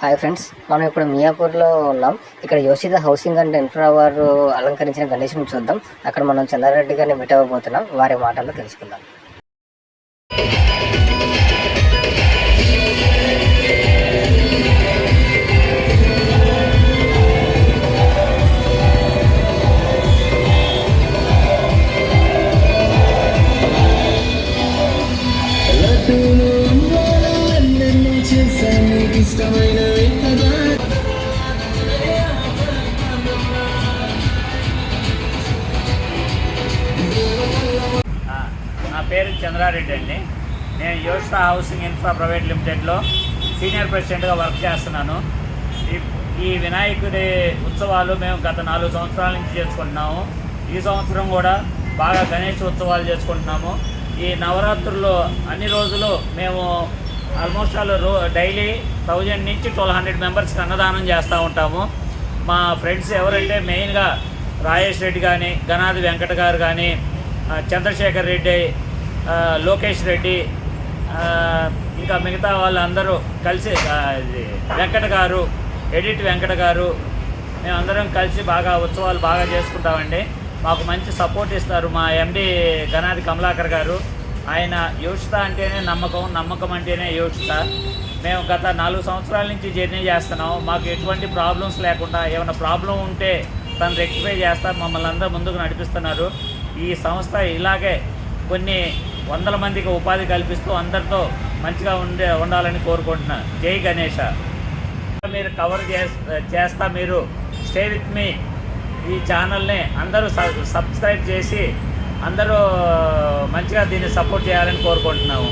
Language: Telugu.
హాయ్ ఫ్రెండ్స్, మనం ఇప్పుడు మియాపూర్లో ఉన్నాం. ఇక్కడ యోషిత హౌసింగ్ అండ్ ఇన్ఫ్రా వారు అలంకరించిన గణేష్ని చూద్దాం. అక్కడ మనం చంద్రారెడ్డి గారిని మీట్ అవ్వబోతున్నాం. వారి మాటల్లో తెలుసుకుందాం. నా పేరు చంద్రారెడ్డి అండి. నేను యోషిత హౌసింగ్ ఇన్ఫ్రా ప్రైవేట్ లిమిటెడ్లో సీనియర్ ప్రెసిడెంట్గా వర్క్ చేస్తున్నాను. ఈ వినాయకుడి ఉత్సవాలు మేము గత 4 సంవత్సరాల నుంచి చేసుకుంటున్నాము. ఈ సంవత్సరం కూడా బాగా గణేష్ ఉత్సవాలు చేసుకుంటున్నాము. ఈ నవరాత్రుల్లో అన్ని రోజులు మేము ఆల్మోస్ట్ డైలీ 1000 నుంచి 1200 మెంబర్స్కి అన్నదానం చేస్తూ ఉంటాము. మా ఫ్రెండ్స్ ఎవరంటే మెయిన్గా రాజేష్ రెడ్డి కానీ, గనాది వెంకట గారు కానీ, చంద్రశేఖర్ రెడ్డి, లోకేష్ రెడ్డి, ఇంకా మిగతా వాళ్ళందరూ కలిసి, వెంకట గారు, ఎడిట్ వెంకట గారు, మేమందరం కలిసి బాగా ఉత్సవాలు బాగా చేసుకుంటామండి. మాకు మంచి సపోర్ట్ ఇస్తారు మా ఎండి గనాది కమలాకర్ గారు. ఆయన యోషిత అంటేనే నమ్మకం, నమ్మకం అంటేనే యోషిత. మేము గత 4 సంవత్సరాల నుంచి జర్నీ చేస్తున్నాం. మాకు ఎటువంటి ప్రాబ్లమ్స్ లేకుండా, ఏమైనా ప్రాబ్లం ఉంటే తను రెక్టిఫై చేస్తా మమ్మల్ని అందరూ ముందుకు నడిపిస్తున్నారు. ఈ సంస్థ ఇలాగే కొన్ని వందల మందికి ఉపాధి కల్పిస్తూ అందరితో మంచిగా ఉండాలని కోరుకుంటున్నాను. జై గణేష. మీరు కవర్ చేస్తా, మీరు స్టే విత్ మీ. ఈ ఛానల్ని అందరూ సబ్స్క్రైబ్ చేసి అందరూ మంచిగా దీన్ని సపోర్ట్ చేయాలని కోరుకుంటున్నాము.